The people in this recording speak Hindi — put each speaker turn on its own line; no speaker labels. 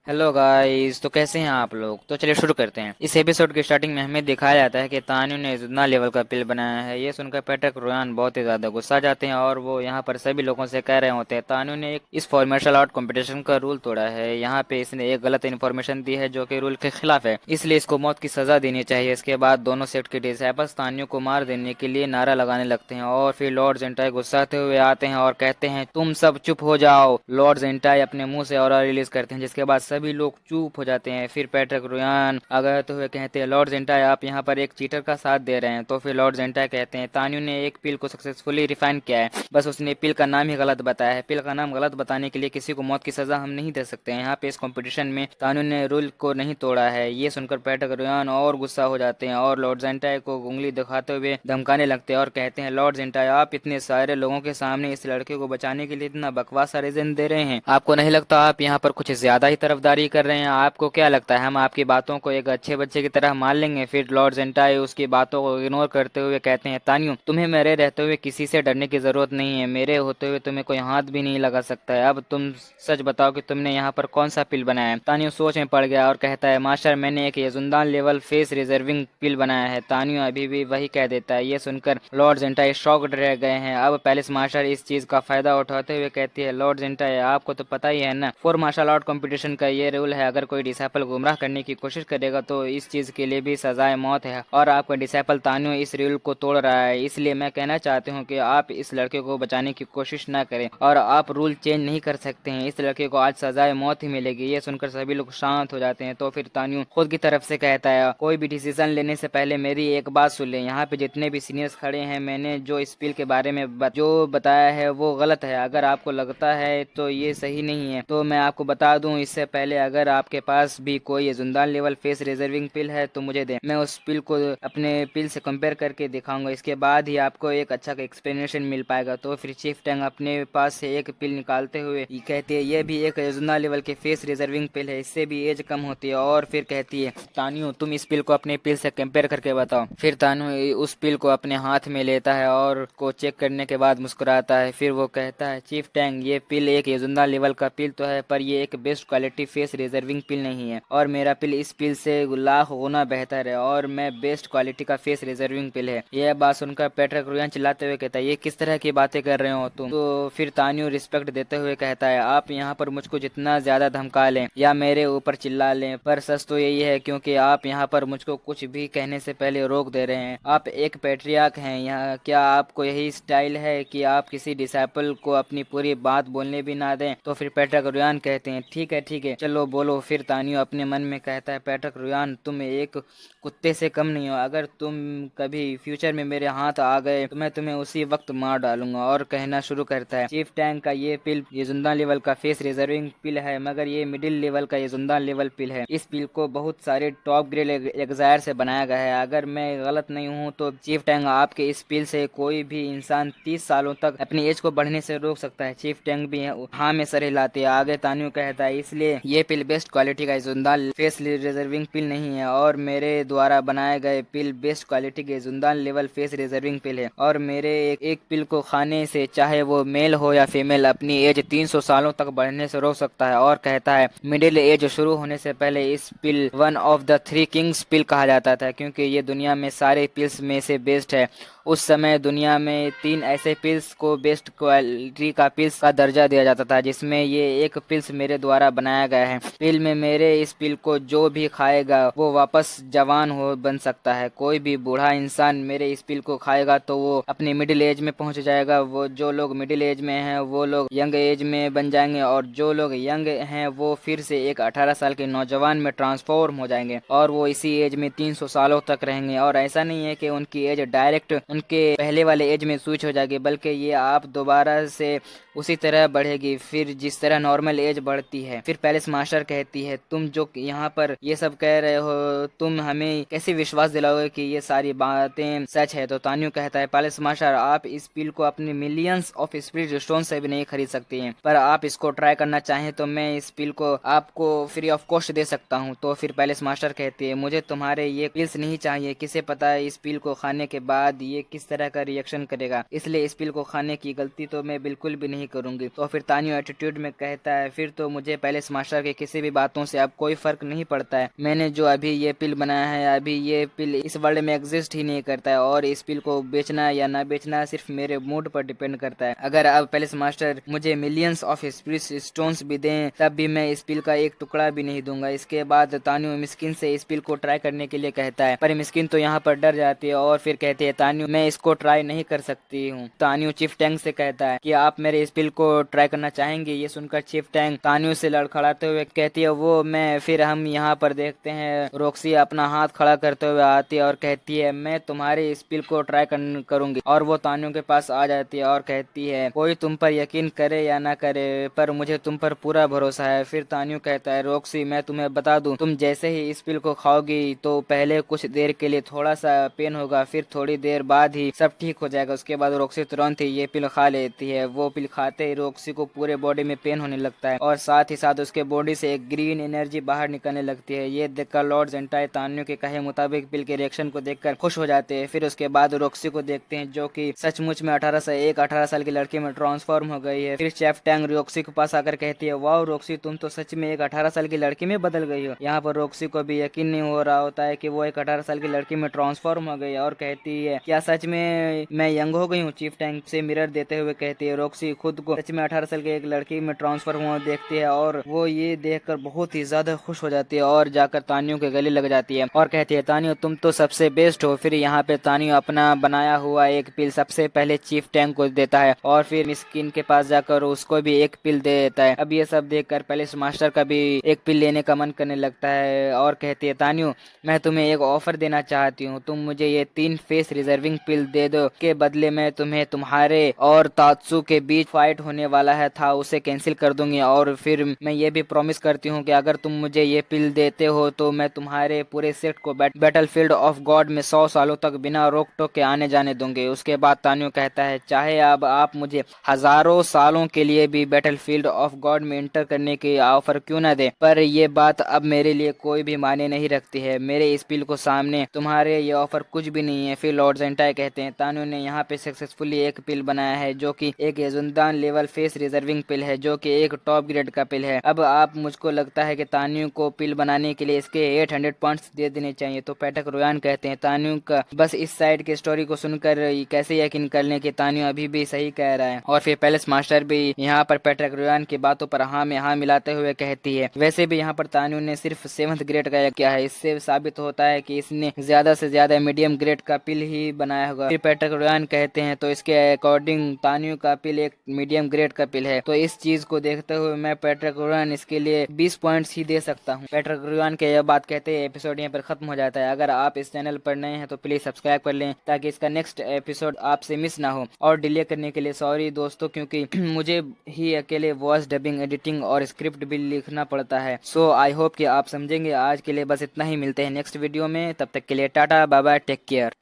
हेलो गाइस, तो कैसे हैं आप लोग। तो चलिए शुरू करते हैं। इस एपिसोड के स्टार्टिंग में हमें दिखाया जाता है कि तान्यू ने इतना लेवल का पिल बनाया है। ये सुनकर पैट्रिक रोयान बहुत ही ज्यादा गुस्सा जाते हैं और वो यहाँ पर सभी लोगों से कह रहे होते हैं तान्यू ने एक इस मार्शल आर्ट कंपटीशन का रूल तोड़ा है। यहाँ पे इसने एक गलत इन्फॉर्मेशन दी है जो कि रूल के खिलाफ है, इसलिए इसको मौत की सजा देनी चाहिए। इसके बाद दोनों सेक्ट के डिसाइपल्स तान्यू को मार देने के लिए नारा लगाने लगते हैं और फिर लॉर्ड जेंटाई गुस्साते हुए आते हैं और कहते हैं तुम सब चुप हो जाओ। लॉर्ड जेंटाई अपने मुंह से ऑरा रिलीज करते हैं जिसके बाद सभी लोग चुप हो जाते हैं। फिर पैट्रिक रोयान आगे हुए कहते हैं लॉर्ड जेंटाई आप यहाँ पर एक चीटर का साथ दे रहे हैं। तो फिर लॉर्ड जेंटाई कहते हैं तान्यू ने एक पिल को सक्सेसफुली रिफाइन किया है, बस उसने पिल का नाम ही गलत बताया है। पिल का नाम गलत बताने के लिए किसी को मौत की सजा हम नहीं दे सकते हैं। यहाँ पे इस कंपटीशन में तान्यू ने रूल को नहीं तोड़ा है। ये सुनकर पैट्रिक रोयान और गुस्सा हो जाते हैं और लॉर्ड जेंटाई को उंगली दिखाते हुए धमकाने लगते हैं और कहते हैं लॉर्ड जेंटाई आप इतने सारे लोगों के सामने इस लड़के को बचाने के लिए इतना बकवास सा रीजन दे रहे हैं, आपको नहीं लगता आप यहाँ पर कुछ ज्यादा ही तरफदारी कर रहे हैं। आपको क्या लगता है हम आपकी बातों को एक अच्छे बच्चे की तरह मान लेंगे। फिर लॉर्ड जेंटाई उसकी बातों को इग्नोर करते हुए कहते हैं तान्यू तुम्हें मेरे रहते हुए किसी से डरने की जरूरत नहीं है, मेरे होते हुए तुम्हें कोई हाथ भी नहीं लगा सकता है। अब तुम सच बताओ कि तुमने यहाँ पर कौन सा पिल बनाया है। तान्यू सोच में पड़ गया और कहता है मास्टर मैंने एक यजुंदान लेवल फेस रिजर्विंग पिल बनाया है। तान्यू अभी भी वही कह देता है। ये सुनकर लॉर्ड जेंटाई शॉक्ड रह गए हैं। अब पैलेस मास्टर इस चीज का फायदा उठाते हुए कहती है लॉर्ड जेंटाई आपको तो पता ही है ना, फॉर मार्शल आर्ट कंपटीशन का ये रूल है, अगर कोई डिसाइपल गुमराह करने की कोशिश करेगा तो इस चीज के लिए भी सजाए मौत है और आपका डिसाइपल तान्यू इस रूल को तोड़ रहा है। इसलिए मैं कहना चाहती हूँ कि आप इस लड़के को बचाने की कोशिश न करें और आप रूल चेंज नहीं कर सकते हैं। इस लड़के को आज सजाए मौत ही मिलेगी। ये सुनकर सभी लोग शांत हो जाते हैं। तो फिर तान्यू खुद की तरफ से कहता है कोई भी डिसीजन लेने से पहले मेरी एक बात सुन ले, यहाँ पे जितने भी सीनियर्स खड़े हैं मैंने जो इस पिल के बारे में जो बताया है वो गलत है। अगर आपको लगता है तो ये सही नहीं है तो मैं आपको बता दूं इससे पहले अगर आपके पास भी कोई जुंदान लेवल फेस रिजर्विंग पिल है तो मुझे दे, मैं उस पिल को अपने पिल से कंपेयर करके दिखाऊंगा। इसके बाद ही आपको एक अच्छा एक्सप्लेनेशन मिल पाएगा। तो फिर चीफ टैंग अपने पास से एक पिल निकालते हुए कहती है ये भी एक जुंदान लेवल के फेस रिजर्विंग पिल है, इससे भी एज कम होती है। और फिर कहती है तान्यू तुम इस पिल को अपने पिल से कंपेयर करके बताओ। फिर तान्यू उस पिल को अपने हाथ में लेता है और को चेक करने के बाद मुस्कुराता है। फिर वो कहता है चीफ टैंग ये पिल एक यजुंदा लेवल का पिल तो है पर ये एक बेस्ट क्वालिटी फेस रिजर्विंग पिल नहीं है और मेरा पिल इस पिल से लाख गुना बेहतर है और मैं बेस्ट क्वालिटी का फेस रिजर्विंग पिल है। यह बात सुनकर पैट्रिक रोयान चिल्लाते हुए कहता है ये किस तरह की बातें कर रहे हो तुम। तो फिर तान्यू रिस्पेक्ट देते हुए कहता है आप यहाँ पर मुझको जितना ज्यादा धमका लें या मेरे ऊपर चिल्ला लें पर सच तो यही है क्योंकि आप यहाँ पर मुझको कुछ भी कहने से पहले रोक दे रहे हैं। आप एक पैट्रियार्क हैं यहाँ, क्या आपको यही स्टाइल है कि आप किसी डिसाइपल को अपनी पूरी बात बोलने भी ना दें। तो फिर पैट्रिक रोयान कहते हैं ठीक है चलो बोलो। फिर तान्यू अपने मन में कहता है पैट्रिक रोयान तुम एक कुत्ते से कम नहीं हो, अगर तुम कभी फ्यूचर में मेरे हाथ आ गए तो मैं तुम्हें उसी वक्त मार डालूंगा। और कहना शुरू करता है चीफ टैंक का ये पिल ये जुंदा लेवल का फेस रिजर्विंग पिल है मगर ये मिडिल लेवल का ये जुंदा लेवल पिल है। इस पिल को बहुत सारे टॉप ग्रेड एग्जायर से बनाया गया है। अगर मैं गलत नहीं हूँ तो चीफ टैंक आपके इस पिल से कोई भी इंसान 30 सालों तक अपनी एज को बढ़ने से रोक सकता है। चीफ टैंक भी हाँ में सर हिलाते है। आगे तान्यू कहता है इसलिए ये पिल बेस्ट क्वालिटी का जुंदान फेस रिजर्विंग पिल नहीं है और मेरे द्वारा बनाए गए पिल बेस्ट क्वालिटी के जुंदान लेवल फेस रिजर्विंग पिल है और मेरे एक पिल को खाने से चाहे वो मेल हो या फीमेल अपनी एज 300 सालों तक बढ़ने से रोक सकता है। और कहता है मिडिल एज शुरू होने से पहले इस pill one of the three kings pill कहा जाता था क्योंकि ये दुनिया में सारे पिल्स में से बेस्ट है। उस समय दुनिया में 3 ऐसे पिल्स को बेस्ट क्वालिटी का पिल्स का दर्जा दिया जाता था जिसमें ये एक पिल्स मेरे द्वारा बनाया गया है। पिल में मेरे इस पिल को जो भी खाएगा वो वापस जवान हो बन सकता है। कोई भी बूढ़ा इंसान मेरे इस पिल को खाएगा तो वो अपनी मिडिल एज में पहुंच जाएगा। वो जो लोग मिडिल एज में हैं वो लोग यंग एज में बन जाएंगे और जो लोग यंग हैं वो फिर से एक 18 साल के नौजवान में ट्रांसफॉर्म हो जाएंगे और वो इसी एज में 300 सालों तक रहेंगे। और ऐसा नहीं है कि उनकी एज डायरेक्ट उनके पहले वाले एज में स्विच हो जाएगी बल्कि ये आप दोबारा से उसी तरह बढ़ेगी फिर जिस तरह नॉर्मल एज बढ़ती है। फिर पैलेस मास्टर कहती है तुम जो यहाँ पर ये सब कह रहे हो तुम हमें कैसे विश्वास दिलाओगे कि ये सारी बातें सच है। तो तान्यू कहता है पैलेस मास्टर आप इस पिल को अपने मिलियंस ऑफ स्पिरिट स्टोन से भी नहीं खरीद सकती हैं पर आप इसको ट्राई करना चाहें तो मैं इस पिल को आपको फ्री ऑफ कॉस्ट दे सकता हूँ। तो फिर पैलेस मास्टर कहती है मुझे तुम्हारे ये पिल्स नहीं चाहिए, किसे पता है इस पिल को खाने के बाद ये किस तरह का रिएक्शन करेगा, इसलिए इस पिल को खाने की गलती तो मैं बिल्कुल भी नहीं करूंगी। तो फिर तानियो एटीट्यूड में कहता है फिर तो मुझे पैलेस मास्टर के किसी भी बातों से अब कोई फर्क नहीं पड़ता है। मैंने जो अभी ये पिल बनाया है, अभी ये पिल इस वर्ल्ड में एग्जिस्ट ही नहीं करता है और इस पिल को बेचना या ना बेचना सिर्फ मेरे मूड पर डिपेंड करता है। अगर अब पैलेस मास्टर मुझे मिलियंस ऑफ स्पिरिट स्टोन्स भी दें तब भी मैं इस पिल का एक टुकड़ा भी नहीं दूंगा। इसके बाद तानियो मिस्किन से इस पिल को ट्राई करने के लिए कहता है, पर मिस्किन तो यहाँ पर डर जाती है और फिर कहती है तानियो मैं इसको ट्राई नहीं कर सकती हूँ। तानियो चीफ टैंक से कहता है कि आप मेरे इस पिल को ट्राई करना चाहेंगे। ये सुनकर चीफ टैंक तानियो से लड़खड़ाते हुए कहती है वो मैं। फिर हम यहाँ पर देखते हैं रॉक्सी अपना हाथ खड़ा करते हुए आती है और कहती है मैं तुम्हारे इस पिल को ट्राई करूंगी। और वो तानियो के पास आ जाती है और कहती है कोई तुम पर यकीन करे या ना करे पर मुझे तुम पर पूरा भरोसा है। फिर तानियो कहता है रॉक्सी मैं तुम्हें बता दूं, तुम जैसे ही इस पिल को खाओगी तो पहले कुछ देर के लिए थोड़ा सा पेन होगा, फिर थोड़ी देर बाद ही सब ठीक हो जाएगा। उसके बाद रॉक्सी तुरंत ही ये पिल खा लेती है। वो पिल खाते ही रॉक्सी को पूरे बॉडी में पेन होने लगता है और साथ ही साथ उसके बॉडी से एक ग्रीन एनर्जी बाहर निकलने लगती है। ये देखकर लॉर्ड ज़ेंटाई तानियो के कहे मुताबिक पिल के रिएक्शन को देखकर खुश हो जाते हैं। फिर उसके बाद रॉक्सी को देखते हैं जो कि सचमुच में 18 साल की लड़की में ट्रांसफॉर्म हो गई है। फिर चीफ टैंक रॉक्सी के पास आकर कहती है वाओ रॉक्सी तुम तो सच में एक 18 साल की लड़की में बदल गई हो। यहाँ पर रॉक्सी को भी यकीन नहीं हो रहा होता है कि वो एक 18 साल की लड़की में ट्रांसफॉर्म हो गई है और कहती है क्या सच में मैं यंग हो गई हूँ। चीफ टैंक से मिरर देते हुए कहती है रॉक्सी खुद को सच में 18 साल की एक लड़की में ट्रांसफॉर्म हुआ देखती है और वो ये देखकर बहुत ही ज्यादा खुश हो जाती है और जाकर तानियो के गले लग जाती है और कहती है तानियो तुम तो सबसे बेस्ट हो। फिर यहाँ पे तानियो अपना बनाया हुआ एक पिल सबसे पहले चीफ टैंक को देता है और फिर मिस्किन के पास जाकर उसको भी एक पिल दे देता है। अब ये सब देखकर पैलेस मास्टर का भी एक पिल लेने का मन करने लगता है और कहती है तानियो मैं तुम्हें एक ऑफर देना चाहती हूँ, तुम मुझे ये 3 फेस रिजर्विंग पिल दे दो, के बदले में तुम्हें तुम्हारे और तात्सु के बीच फाइट होने वाला है था उसे कैंसिल कर दूंगी और फिर मैं ये भी प्रॉमिस करती हूँ कि अगर तुम मुझे ये पिल देते हो तो मैं तुम्हारे पूरे सेट को बैटलफील्ड ऑफ गॉड में 100 सालों तक बिना रोक टोक के आने जाने दूंगे। उसके बाद तानियो कहता है चाहे अब आप मुझे हजारों सालों के लिए भी बैटलफील्ड ऑफ गॉड में एंटर करने की ऑफर क्यों न दे, पर ये बात अब मेरे लिए कोई भी मायने नहीं रखती है। मेरे इस पिल को सामने तुम्हारे ये ऑफर कुछ भी नहीं है। फिर लॉर्ड ज़ेंटाई कहते हैं तानियो ने यहाँ पे सक्सेसफुली एक पिल बनाया है जो कि एक यजुंदान लेवल फेस रिजर्विंग पिल है जो कि एक टॉप ग्रेड का पिल है। अब आप मुझको लगता है कि तानियो को पिल बनाने के लिए इसके 800 पॉइंट्स दे देने चाहिए। तो पैटक रोयान कहते हैं तानियो का बस इस साइड की स्टोरी को सुनकर कैसे यकीन कर लें कि तानियो अभी भी सही कह रहा है। और फिर पैलेस मास्टर भी यहाँ पर पैटक रोयान की बातों पर हाँ में हाँ मिलाते हुए कहती है वैसे भी यहाँ पर तानियो ने सिर्फ 7th ग्रेड का किया है, इससे साबित होता है कि इसने ज्यादा से ज्यादा मीडियम ग्रेड का पिल ही बनाया होगा। फिर पैटक रोयान कहते हैं तो इसके अकॉर्डिंग तानियो का पिल एक मीडियम ग्रेड का पिल है, तो इस चीज को देखते हुए मैं पैटक रोयान इसके लिए 20 पॉइंट्स ही दे सकता हूँ। पैटक रोयान के यह बात कहते हैं एपिसोड यहाँ पर खत्म हो जाता है। अगर आप इस चैनल पर नए हैं तो प्लीज सब्सक्राइब कर लें ताकि इसका नेक्स्ट एपिसोड आपसे मिस ना हो। और डिले करने के लिए सॉरी दोस्तों, क्योंकि मुझे ही अकेले वॉइस डबिंग, एडिटिंग और स्क्रिप्ट भी लिखना पड़ता है। सो आई होप कि आप समझेंगे। आज के लिए बस इतना ही, मिलते हैं नेक्स्ट वीडियो में, तब तक के लिए tata bye bye, take care.